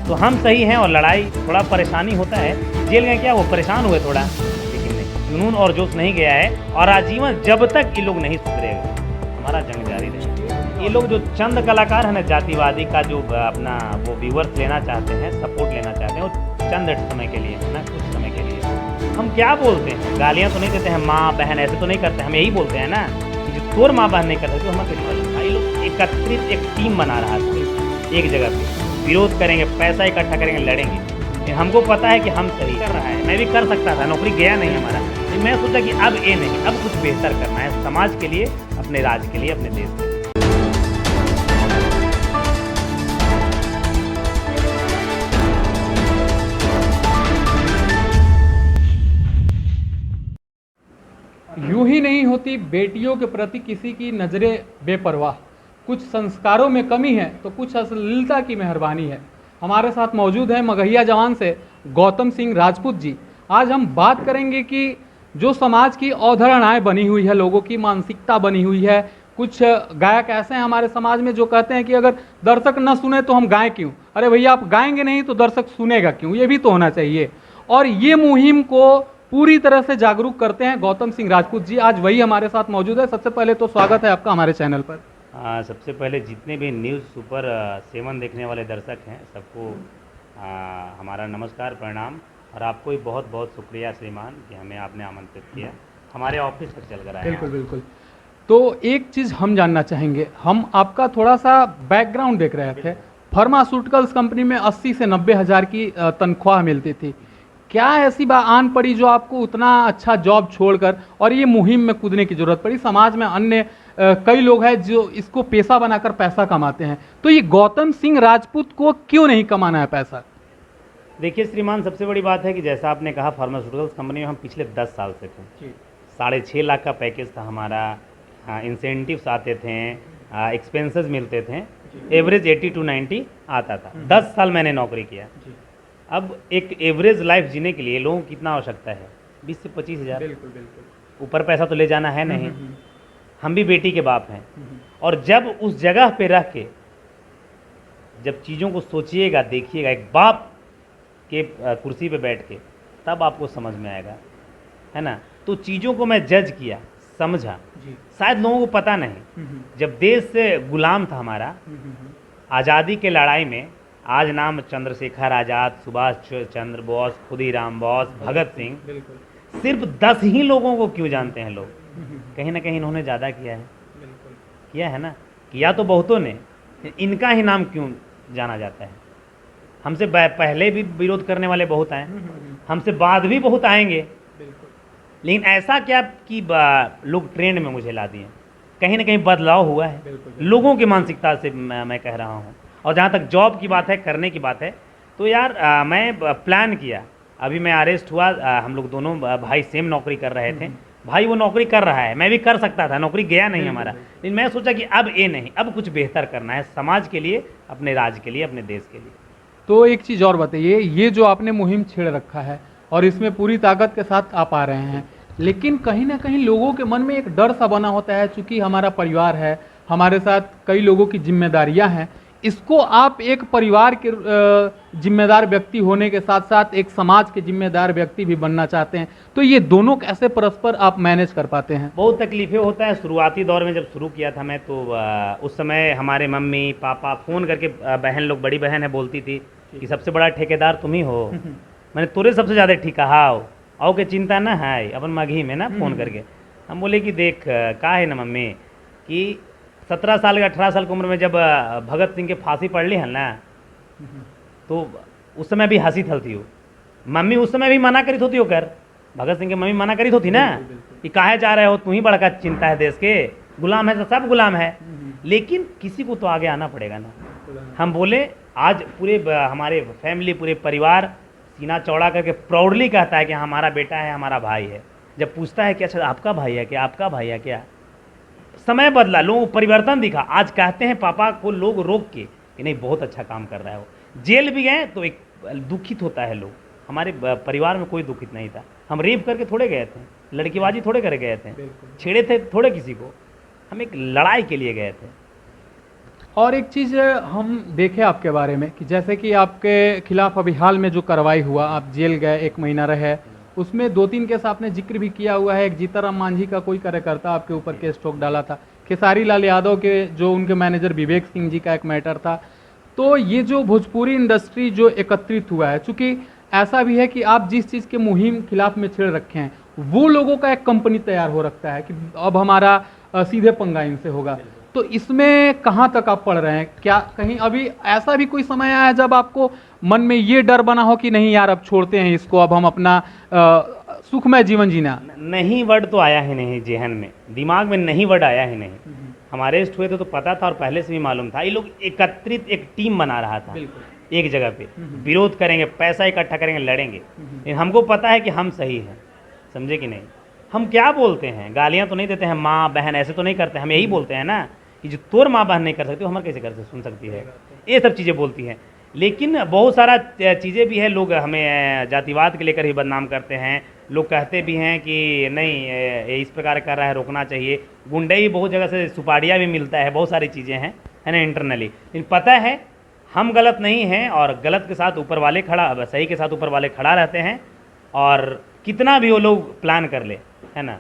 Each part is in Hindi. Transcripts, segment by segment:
तो हम सही हैं और लड़ाई थोड़ा परेशानी होता है। जेल गए क्या वो परेशान हुए थोड़ा, लेकिन नहीं, जुनून और जोश नहीं गया है। और आजीवन जब तक ये लोग नहीं सुधरेगा हमारा जंग जारी रहेगा। ये लोग जो चंद कलाकार हैं ना, जातिवादी का जो अपना वो व्यूवर्स लेना चाहते हैं, सपोर्ट लेना चाहते हैं, वो चंद समय के लिए है ना, कुछ समय के लिए। हम क्या बोलते हैं, गालियाँ तो नहीं देते हैं, माँ बहन ऐसे तो नहीं करते, हम यही बोलते हैं ना कि जो तोर माँ बहन नहीं करते तो हमें ये लोग एकत्रित एक टीम बना रहा है, एक जगह पे विरोध करेंगे, पैसा इकट्ठा करेंगे, लड़ेंगे। लेकिन हमको पता है कि हम सही कर रहा है। मैं भी कर सकता था, नौकरी गया नहीं हमारा, लेकिन मैं सोचा कि अब ये नहीं, अब कुछ बेहतर करना है समाज के लिए, अपने राज्य के लिए, अपने देश के लिए। यूं ही नहीं होती बेटियों के प्रति किसी की नज़रें बेपरवाह। कुछ संस्कारों में कमी है तो कुछ अश्लीलता की मेहरबानी है। हमारे साथ मौजूद है मगहिया जवान से गौतम सिंह राजपूत जी। आज हम बात करेंगे कि जो समाज की अवधारणाएं बनी हुई है, लोगों की मानसिकता बनी हुई है। कुछ गायक ऐसे हैं हमारे समाज में जो कहते हैं कि अगर दर्शक न सुने तो हम गाएं क्यों। अरे भैया, आप गाएंगे नहीं तो दर्शक सुनेगा क्यों, ये भी तो होना चाहिए। और ये मुहिम को पूरी तरह से जागरूक करते हैं गौतम सिंह राजपूत जी। आज वही हमारे साथ मौजूद है। सबसे पहले तो स्वागत है आपका हमारे चैनल पर। सबसे पहले जितने भी न्यूज़ सुपर 7 देखने वाले दर्शक हैं सबको हमारा नमस्कार, प्रणाम। और आपको भी बहुत बहुत शुक्रिया श्रीमान कि हमें आपने आमंत्रित किया, हमारे ऑफिस तक चल कर आए। बिल्कुल बिल्कुल। तो एक चीज़ हम जानना चाहेंगे, हम आपका थोड़ा सा बैकग्राउंड देख रहे थे। फार्मास्यूटिकल्स कंपनी में 80 से 90 हज़ार की तनख्वाह मिलती थी। क्या ऐसी बात आन पड़ी जो आपको उतना अच्छा जॉब छोड़कर और ये मुहिम में कूदने की जरूरत पड़ी? समाज में अन्य कई लोग हैं जो इसको पेशा बनाकर पैसा कमाते हैं, तो ये गौतम सिंह राजपूत को क्यों नहीं कमाना है पैसा? देखिए श्रीमान, सबसे बड़ी बात है कि जैसा आपने कहा, फार्मास्यूटिकल्स कंपनी में हम पिछले 10 साल से थे। 6.5 लाख का पैकेज था हमारा, इंसेंटिव्स आते थे, एक्सपेंसेस मिलते थे, एवरेज 80 to 90 आता था। 10 साल मैंने नौकरी किया। अब एक एवरेज लाइफ जीने के लिए लोगों को कितना आवश्यकता है? 20 से 25 हज़ार। बिल्कुल बिल्कुल। ऊपर पैसा तो ले जाना है नहीं। हम भी बेटी के बाप हैं। और जब उस जगह पे रह के जब चीज़ों को सोचिएगा, देखिएगा एक बाप के कुर्सी पे बैठ के, तब आपको समझ में आएगा, है ना। तो चीज़ों को मैं जज किया, समझा। शायद लोगों को पता नहीं, जब देश से गुलाम था हमारा, आज़ादी के लड़ाई में, आज नाम चंद्रशेखर आज़ाद, सुभाष चंद्र बोस, खुदीराम बोस, भगत सिंह, सिर्फ 10 ही लोगों को क्यों जानते हैं लोग? कहीं ना कहीं इन्होंने ज़्यादा किया है, किया है ना। किया तो बहुतों ने, इनका ही नाम क्यों जाना जाता है? हमसे पहले भी विरोध करने वाले बहुत आए, हमसे बाद भी बहुत आएंगे, लेकिन ऐसा क्या कि लोग ट्रेंड में मुझे ला दिए। कहीं ना कहीं बदलाव हुआ है लोगों की मानसिकता से, मैं कह रहा हूँ। और जहाँ तक जॉब की बात है, करने की बात है, तो यार मैं प्लान किया। अभी मैं अरेस्ट हुआ, हम लोग दोनों भाई सेम नौकरी कर रहे थे। भाई वो नौकरी कर रहा है, मैं भी कर सकता था, नौकरी गया नहीं हमारा, लेकिन मैं सोचा कि अब ये नहीं, अब कुछ बेहतर करना है समाज के लिए, अपने राज्य के लिए, अपने देश के लिए। तो एक चीज़ और बताइए, ये जो आपने मुहिम छेड़ रखा है और इसमें पूरी ताकत के साथ आप आ रहे हैं, लेकिन कहीं ना कहीं लोगों के मन में एक डर सा बना होता है, चूंकि हमारा परिवार है, हमारे साथ कई लोगों की जिम्मेदारियां हैं। इसको आप एक परिवार के जिम्मेदार व्यक्ति होने के साथ साथ एक समाज के जिम्मेदार व्यक्ति भी बनना चाहते हैं, तो ये दोनों कैसे परस्पर आप मैनेज कर पाते हैं? बहुत तकलीफें होता है। शुरुआती दौर में जब शुरू किया था मैं, तो उस समय हमारे मम्मी पापा फ़ोन करके, बहन लोग, बड़ी बहन है, बोलती थी कि सबसे बड़ा ठेकेदार तुम ही हो, मैंने तुरे सबसे ज़्यादा ठिका हाओ आओ के चिंता ना है, अपन मघी में ना फ़ोन करके। हम बोले कि देख का है ना मम्मी, कि 17 साल का 18 साल की उम्र में जब भगत सिंह के फांसी पड़ ली है ना, तो उस समय भी हंसी थलती हो। मम्मी उस समय भी मना करी होती हो, कर भगत सिंह की मम्मी मना करी होती ना कि काहे जा रहे हो, तू ही बड़का चिंता है देश के, गुलाम है तो सब गुलाम है, लेकिन किसी को तो आगे आना पड़ेगा ना। हम बोले आज पूरे हमारे फैमिली, पूरे परिवार सीना चौड़ा करके प्राउडली कहता है कि हमारा बेटा है, हमारा भाई है। जब पूछता है कि अच्छा आपका भाई है क्या, आपका भाई है क्या, समय बदला, लोगों को परिवर्तन दिखा। आज कहते हैं पापा को लोग रोक के कि नहीं बहुत अच्छा काम कर रहा है वो। जेल भी गए तो एक दुखित होता है लोग। हमारे परिवार में कोई दुखित नहीं था। हम रेप करके थोड़े गए थे, लड़कीबाजी थोड़े कर गए थे, छेड़े थे थोड़े किसी को, हम एक लड़ाई के लिए गए थे। और एक चीज़ हम देखें आपके बारे में कि जैसे कि आपके खिलाफ अभी हाल में जो कार्रवाई हुआ, आप जेल गए, 1 महीना रहे, उसमें 2-3 केस आपने जिक्र भी किया हुआ है। एक जीताराम मांझी का कोई कार्यकर्ता आपके ऊपर केस ठोक डाला था, खेसारी लाल यादव के जो उनके मैनेजर विवेक सिंह जी का एक मैटर था। तो ये जो भोजपुरी इंडस्ट्री जो एकत्रित हुआ है, चूँकि ऐसा भी है कि आप जिस चीज़ के मुहिम खिलाफ में छेड़ रखे हैं, वो लोगों का एक कंपनी तैयार हो रखता है कि अब हमारा सीधे पंगा इनसे होगा। तो इसमें कहाँ तक आप पढ़ रहे हैं? क्या कहीं अभी ऐसा भी कोई समय आया है जब आपको मन में ये डर बना हो कि नहीं यार अब छोड़ते हैं इसको, अब हम अपना सुखमय जीवन जीना? नहीं, वर्ड तो आया ही नहीं जेहन में, दिमाग में नहीं वर्ड आया ही नहीं। हमारे अरेस्ट हुए थे तो पता था और पहले से भी मालूम था, ये लोग एकत्रित एक टीम बना रहा था एक जगह पे, विरोध करेंगे, पैसा इकट्ठा करेंगे, लड़ेंगे। लेकिन हमको पता है कि हम सही हैं, समझे कि नहीं। हम क्या बोलते हैं, गालियाँ तो नहीं देते हैं, माँ बहन ऐसे तो नहीं करते, हम यही बोलते हैं ना कि जो तोर माँ बहन नहीं कर सकती वो हमारे कैसे कर सुन सकती है, ये सब चीज़ें बोलती हैं। लेकिन बहुत सारा चीज़ें भी है, लोग हमें जातिवाद के लेकर ही बदनाम करते हैं। लोग कहते भी हैं कि नहीं ये इस प्रकार कर रहा है, रोकना चाहिए। गुंडई बहुत जगह से सुपाड़ियाँ भी मिलता है, बहुत सारी चीज़ें हैं, है ना, इंटरनली। लेकिन पता है हम गलत नहीं हैं और गलत के साथ ऊपर वाले खड़ा, सही के साथ ऊपर वाले खड़ा रहते हैं। और कितना भी वो लोग प्लान कर ले, है ना,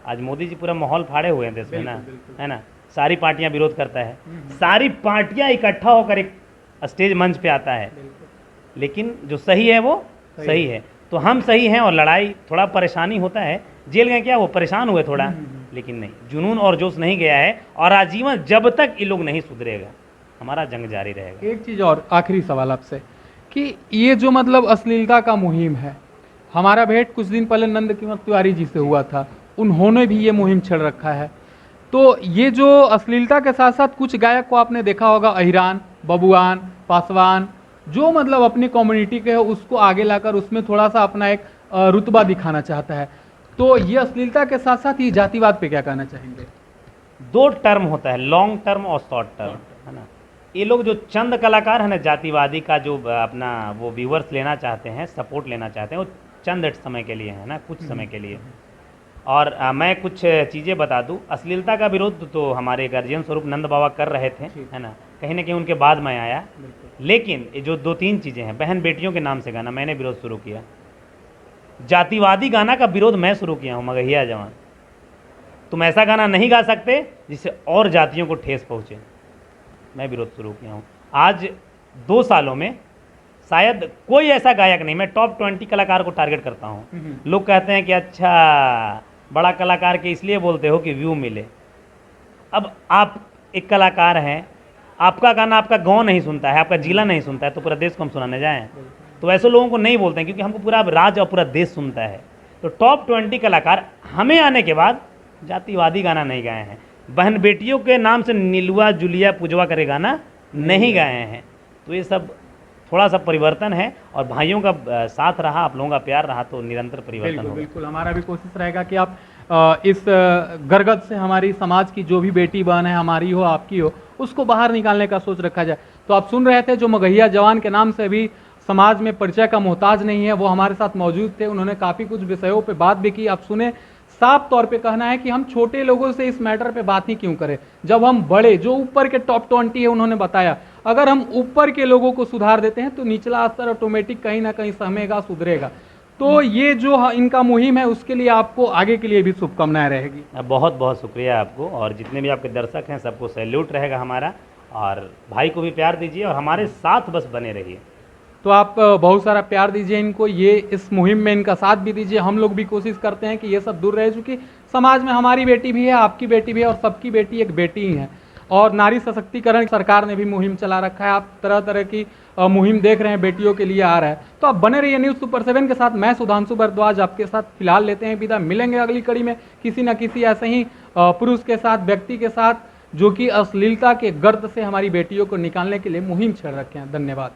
आज मोदी जी पूरा माहौल फाड़े हुए हैं देश में ना, है ना, सारी पार्टियां विरोध करता है, सारी पार्टियां इकट्ठा होकर एक स्टेज मंच पे आता है। लेकिन जो सही है वो सही है, तो हम सही हैं। और लड़ाई थोड़ा परेशानी होता है, जेल गए क्या वो परेशान हुए थोड़ा, लेकिन नहीं, जुनून और जोश नहीं गया है। और आजीवन जब तक ये लोग नहीं सुधरेगा हमारा जंग जारी रहेगा। एक चीज़ और आखिरी सवाल आपसे कि ये जो मतलब अश्लीलता का मुहिम है, हमारा भेंट कुछ दिन पहले नंद किशोर तिवारी जी से हुआ था, उन्होंने भी ये मुहिम छेड़ रखा है। तो ये जो अश्लीलता के साथ साथ कुछ गायक को आपने देखा होगा, अहिरान, बबुआन, पासवान, जो मतलब अपनी कम्युनिटी के है उसको आगे लाकर उसमें थोड़ा सा अपना एक रुतबा दिखाना चाहता है। तो ये अश्लीलता के साथ साथ ये जातिवाद पे क्या कहना चाहेंगे? 2 टर्म होता है, लॉन्ग टर्म और शॉर्ट टर्म, है ना। ये लोग जो चंद कलाकार है ना, जातिवादी का जो अपना वो व्यूवर्स लेना चाहते हैं, सपोर्ट लेना चाहते हैं, वो चंद समय के लिए है ना, कुछ समय के लिए। और मैं कुछ चीज़ें बता दूं, अश्लीलता का विरोध तो हमारे गार्जियन स्वरूप नंद बाबा कर रहे थे, है ना, कहीं ना कहीं उनके बाद मैं आया। लेकिन ये जो 2-3 चीज़ें हैं, बहन बेटियों के नाम से गाना मैंने विरोध शुरू किया, जातिवादी गाना का विरोध मैं शुरू किया हूँ, मगहिया जवान। तुम ऐसा गाना नहीं गा सकते जिससे और जातियों को ठेस पहुँचे, मैं विरोध शुरू किया हूँ। आज 2 सालों में शायद कोई ऐसा गायक नहीं, मैं टॉप 20 कलाकार को टारगेट करता हूँ। लोग कहते हैं कि अच्छा बड़ा कलाकार के इसलिए बोलते हो कि व्यू मिले। अब आप एक कलाकार हैं, आपका गाना आपका गांव नहीं सुनता है, आपका जिला नहीं सुनता है, तो पूरा देश को हम सुनाने जाएं? तो ऐसे लोगों को नहीं बोलते हैं, क्योंकि हमको पूरा राज्य और पूरा देश सुनता है। तो टॉप 20 कलाकार हमें आने के बाद जातिवादी गाना नहीं गाए हैं, बहन बेटियों के नाम से नीलुआ जुलिया पूजवा करे गाना नहीं गाए हैं। तो ये सब थोड़ा सा परिवर्तन है, और भाइयों का साथ रहा, आप लोगों का प्यार रहा, तो निरंतर परिवर्तन होगा। बिल्कुल, हमारा भी कोशिश रहेगा कि आप इस गरगद से हमारी समाज की जो भी बेटी बहन है, हमारी हो आपकी हो, उसको बाहर निकालने का सोच रखा जाए। तो आप सुन रहे थे, जो मगहिया जवान के नाम से भी समाज में परिचय का मोहताज नहीं है, वो हमारे साथ मौजूद थे। उन्होंने काफ़ी कुछ विषयों पे बात भी की, आप सुने। साफ तौर पे कहना है कि हम छोटे लोगों से इस मैटर पे बात ही क्यों करें, जब हम बड़े जो ऊपर के टॉप 20 है, उन्होंने बताया अगर हम ऊपर के लोगों को सुधार देते हैं तो निचला स्तर ऑटोमेटिक कहीं ना कहीं सहमेगा, सुधरेगा। तो ये जो इनका मुहिम है उसके लिए आपको आगे के लिए भी शुभकामनाएं रहेगी। बहुत बहुत शुक्रिया आपको, और जितने भी आपके दर्शक हैं सबको सैल्यूट रहेगा हमारा। और भाई को भी प्यार दीजिए और हमारे साथ बस बने रहिए। तो आप बहुत सारा प्यार दीजिए इनको, ये इस मुहिम में इनका साथ भी दीजिए। हम लोग भी कोशिश करते हैं कि ये सब दूर रहे, चूँकि समाज में हमारी बेटी भी है, आपकी बेटी भी है, और सबकी बेटी एक बेटी ही है। और नारी सशक्तिकरण सरकार ने भी मुहिम चला रखा है, आप तरह तरह की मुहिम देख रहे हैं, बेटियों के लिए आ रहा है। तो आप बने रहिए न्यूज़ सुपर 7 के साथ। मैं सुधांशु भारद्वाज आपके साथ फिलहाल लेते हैं विदा, मिलेंगे अगली कड़ी में किसी न किसी ऐसे ही पुरुष के साथ, व्यक्ति के साथ, जो कि अश्लीलता के गर्त से हमारी बेटियों को निकालने के लिए मुहिम छेड़ रखे हैं। धन्यवाद।